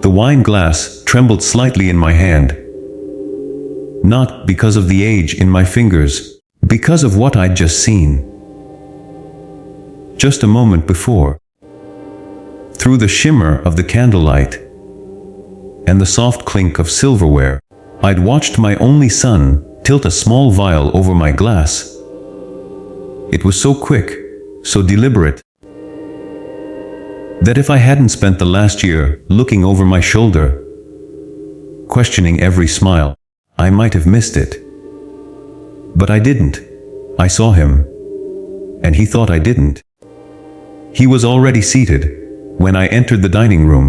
The wine glass trembled slightly in my hand. Not because of the age in my fingers, because of what I'd just seen. Just a moment before. Through the shimmer of the candlelight and the soft clink of silverware, I'd watched my only son tilt a small vial over my glass. It was so quick, so deliberate, that if I hadn't spent the last year looking over my shoulder, questioning every smile, I might have missed it. But I didn't. I saw him, and he thought I didn't. He was already seated when I entered the dining room.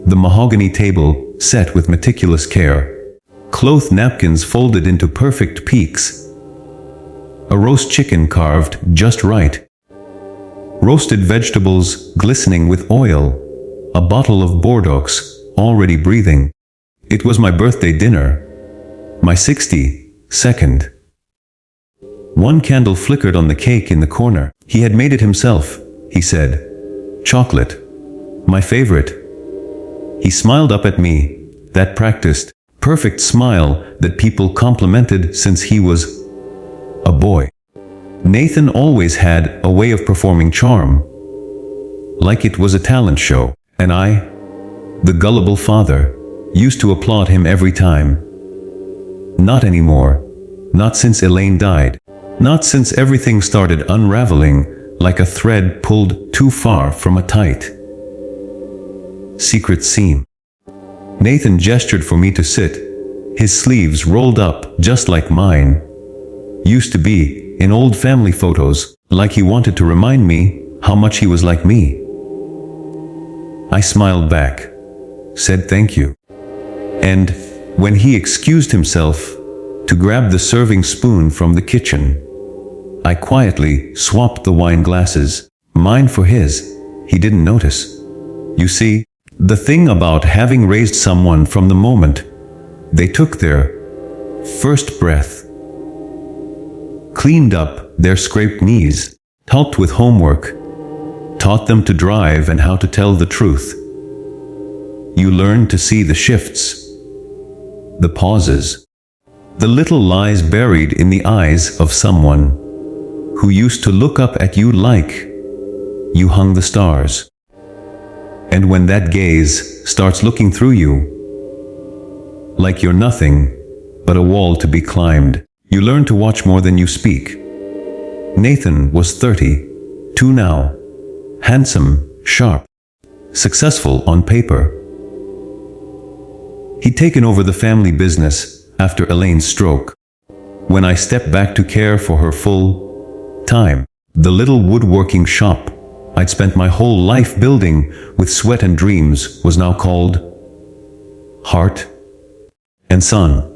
The mahogany table set with meticulous care, cloth napkins folded into perfect peaks, a roast chicken carved just right, roasted vegetables glistening with oil, a bottle of Bordeaux already breathing. It was my birthday dinner, my 62nd. One candle flickered on the cake in the corner. He had made it himself, he said. Chocolate. My favorite. He smiled up at me, that practiced, perfect smile that people complimented since he was a boy. Nathan always had a way of performing charm, like it was a talent show, and I, the gullible father, used to applaud him every time. Not anymore. Not since Elaine died. Not since everything started unraveling like a thread pulled too far from a tight secret seam. Nathan gestured for me to sit, his sleeves rolled up just like mine used to be in old family photos, like he wanted to remind me how much he was like me. I smiled back, said thank you. And when he excused himself to grab the serving spoon from the kitchen, I quietly swapped the wine glasses, mine for his. He didn't notice. You see, the thing about having raised someone from the moment they took their first breath, cleaned up their scraped knees, helped with homework, taught them to drive and how to tell the truth. You learn to see the shifts, the pauses, the little lies buried in the eyes of someone who used to look up at you like you hung the stars. And when that gaze starts looking through you, like you're nothing but a wall to be climbed, you learn to watch more than you speak. Nathan was 32 now, handsome, sharp, successful on paper. He'd taken over the family business after Elaine's stroke. When I stepped back to care for her full time, the little woodworking shop I'd spent my whole life building with sweat and dreams was now called Heart and Son.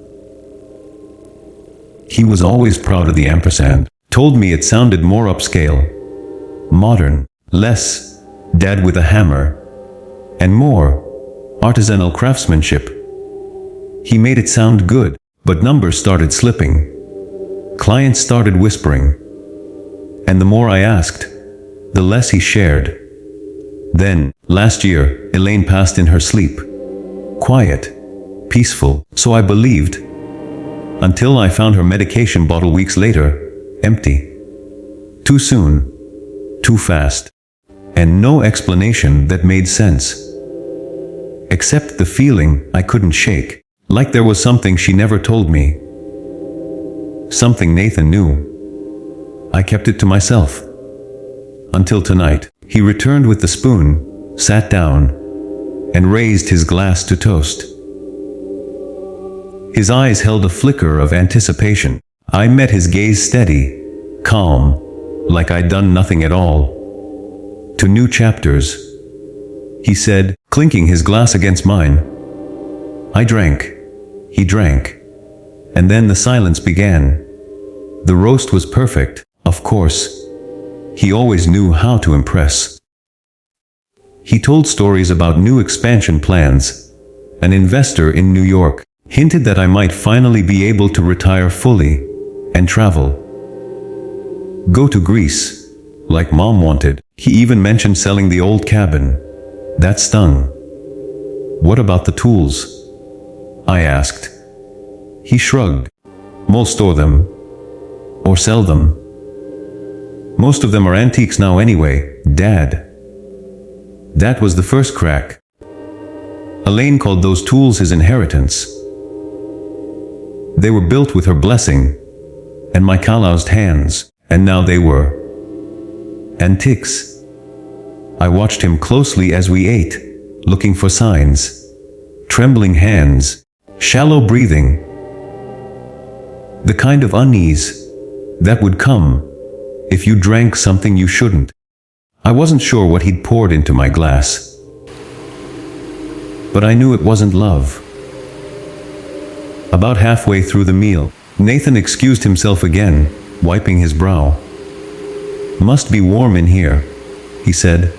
He was always proud of the ampersand, told me it sounded more upscale, modern, less dad with a hammer, and more artisanal craftsmanship. He made it sound good, but numbers started slipping. Clients started whispering. And the more I asked, the less he shared. Then, last year, Elaine passed in her sleep. Quiet, peaceful, so I believed. Until I found her medication bottle weeks later, empty. Too soon, too fast, and no explanation that made sense. Except the feeling I couldn't shake, like there was something she never told me. Something Nathan knew. I kept it to myself. Until tonight, he returned with the spoon, sat down, and raised his glass to toast. His eyes held a flicker of anticipation. I met his gaze steady, calm, like I'd done nothing at all. To new chapters, he said, clinking his glass against mine. I drank. He drank. And then the silence began. The roast was perfect, of course. He always knew how to impress. He told stories about new expansion plans. An investor in New York hinted that I might finally be able to retire fully and travel. Go to Greece, like Mom wanted. He even mentioned selling the old cabin. That stung. What about the tools? I asked. He shrugged. We'll store them. Or sell them. Most of them are antiques now anyway, Dad. That was the first crack. Elaine called those tools his inheritance. They were built with her blessing, and my calloused hands, and now they were antiques. I watched him closely as we ate, looking for signs. Trembling hands, shallow breathing. The kind of unease that would come if you drank something you shouldn't. I wasn't sure what he'd poured into my glass, but I knew it wasn't love. About halfway through the meal, Nathan excused himself again, wiping his brow. Must be warm in here, he said.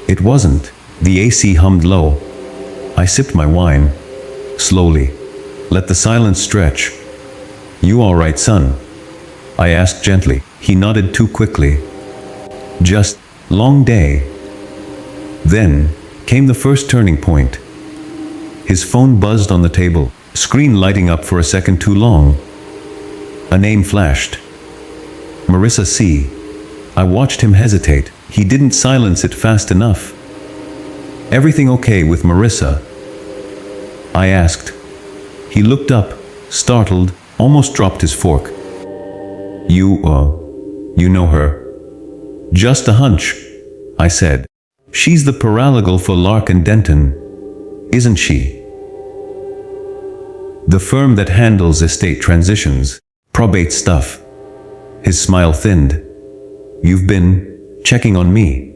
It wasn't. The AC hummed low. I sipped my wine, slowly. Let the silence stretch. You all right, son? I asked gently. He nodded too quickly. Just, long day. Then came the first turning point. His phone buzzed on the table, screen lighting up for a second too long. A name flashed. Marissa C. I watched him hesitate. He didn't silence it fast enough. Everything okay with Marissa? I asked. He looked up, startled, almost dropped his fork. You know her. Just a hunch, I said. She's the paralegal for Lark and Denton, isn't she? The firm that handles estate transitions, probate stuff. His smile thinned. You've been checking on me.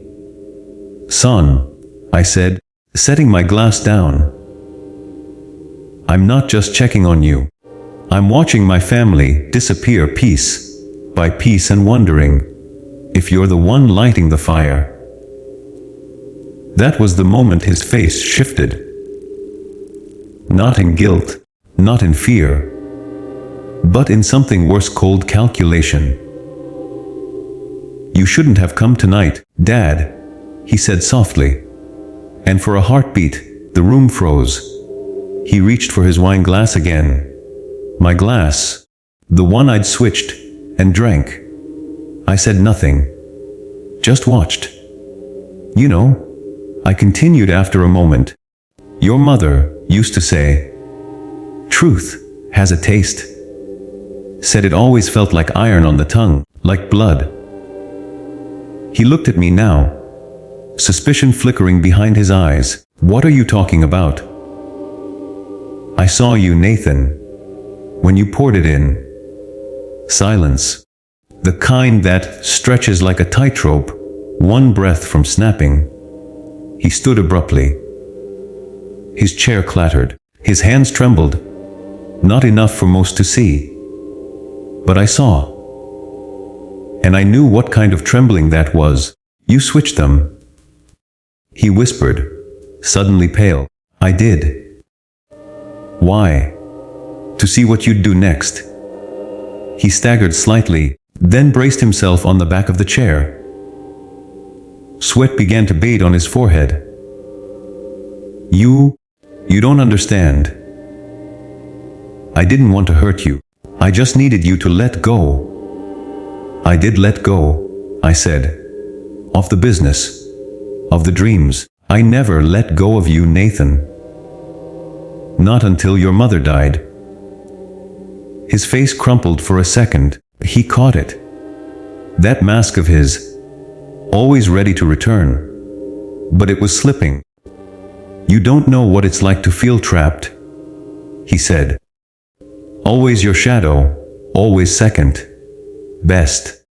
Son, I said, setting my glass down. I'm not just checking on you. I'm watching my family disappear piece by piece and wondering if you're the one lighting the fire. That was the moment his face shifted. Not in guilt, not in fear, but in something worse, cold calculation. You shouldn't have come tonight, Dad, he said softly. And for a heartbeat, the room froze. He reached for his wine glass again. My glass, the one I'd switched, and drank. I said nothing, just watched. You know, I continued after a moment. Your mother used to say, truth has a taste. Said it always felt like iron on the tongue, like blood. He looked at me now, suspicion flickering behind his eyes. What are you talking about? I saw you, Nathan, when you poured it in. Silence. The kind that stretches like a tightrope, one breath from snapping. He stood abruptly. His chair clattered. His hands trembled. Not enough for most to see. But I saw. And I knew what kind of trembling that was. You switched them. He whispered, suddenly pale. I did. Why? To see what you'd do next. He staggered slightly, then braced himself on the back of the chair. Sweat began to bead on his forehead. You don't understand. I didn't want to hurt you. I just needed you to let go. I did let go, I said. Of the business. Of the dreams. I never let go of you, Nathan. Not until your mother died. His face crumpled for a second. He caught it. That mask of his, always ready to return. But it was slipping. You don't know what it's like to feel trapped, he said. Always your shadow, always second. Best.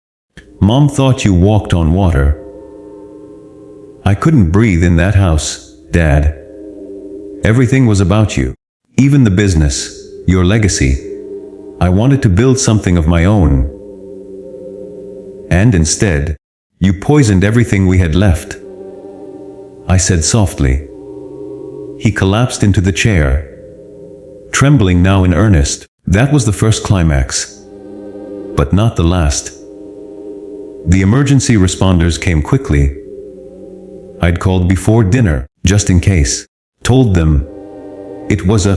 Mom thought you walked on water. I couldn't breathe in that house, Dad. Everything was about you. Even the business, your legacy. I wanted to build something of my own. And instead, you poisoned everything we had left. I said softly. He collapsed into the chair, trembling now in earnest. That was the first climax, but not the last. The emergency responders came quickly. I'd called before dinner, just in case. told them it was a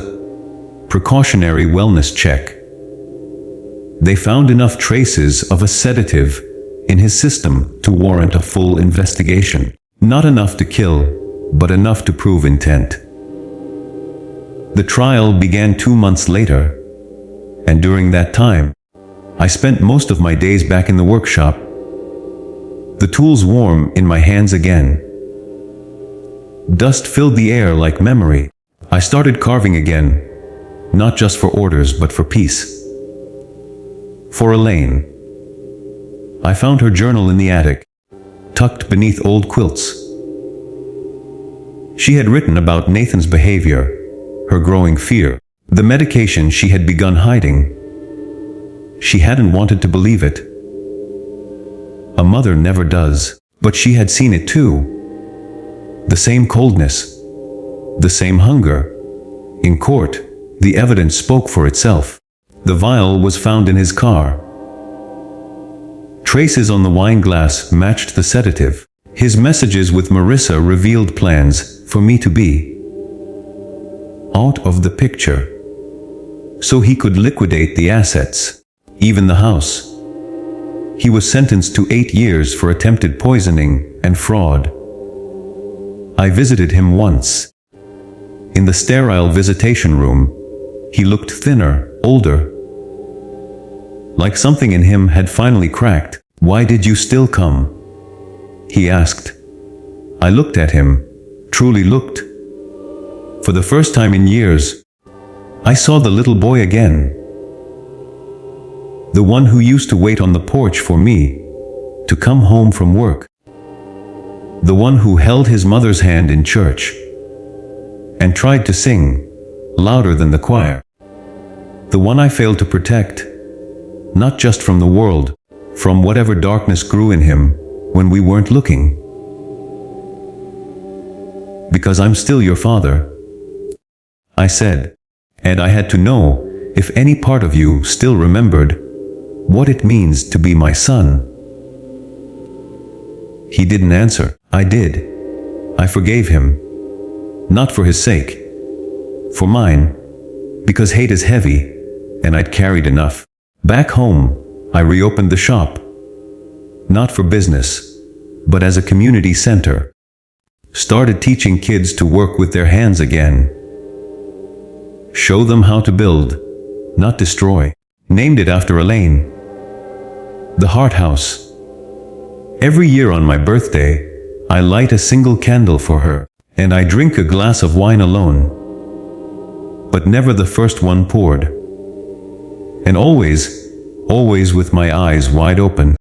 precautionary wellness check. They found enough traces of a sedative in his system to warrant a full investigation. Not enough to kill, but enough to prove intent. The trial began 2 months later, and during that time, I spent most of my days back in the workshop, the tools warm in my hands again. Dust filled the air like memory. I started carving again, not just for orders but for peace. For Elaine. I found her journal in the attic, tucked beneath old quilts. She had written about Nathan's behavior, her growing fear, the medication she had begun hiding. She hadn't wanted to believe it. A mother never does, but she had seen it too. The same coldness, the same hunger. In court, the evidence spoke for itself. The vial was found in his car. Traces on the wine glass matched the sedative. His messages with Marissa revealed plans for me to be out of the picture, so he could liquidate the assets, even the house. He was sentenced to 8 years for attempted poisoning and fraud. I visited him once. In the sterile visitation room, he looked thinner, older. Like something in him had finally cracked. "Why did you still come?" he asked. I looked at him, truly looked. For the first time in years, I saw the little boy again. The one who used to wait on the porch for me to come home from work. The one who held his mother's hand in church and tried to sing louder than the choir. The one I failed to protect, not just from the world, from whatever darkness grew in him when we weren't looking. "Because I'm still your father," I said, and I had to know if any part of you still remembered what it means to be my son. He didn't answer. I did. I forgave him. Not for his sake. For mine. Because hate is heavy, and I'd carried enough. Back home, I reopened the shop. Not for business, but as a community center. Started teaching kids to work with their hands again. Show them how to build, not destroy. Named it after Elaine. The Heart House. Every year on my birthday, I light a single candle for her, and I drink a glass of wine alone. But never the first one poured. And always with my eyes wide open.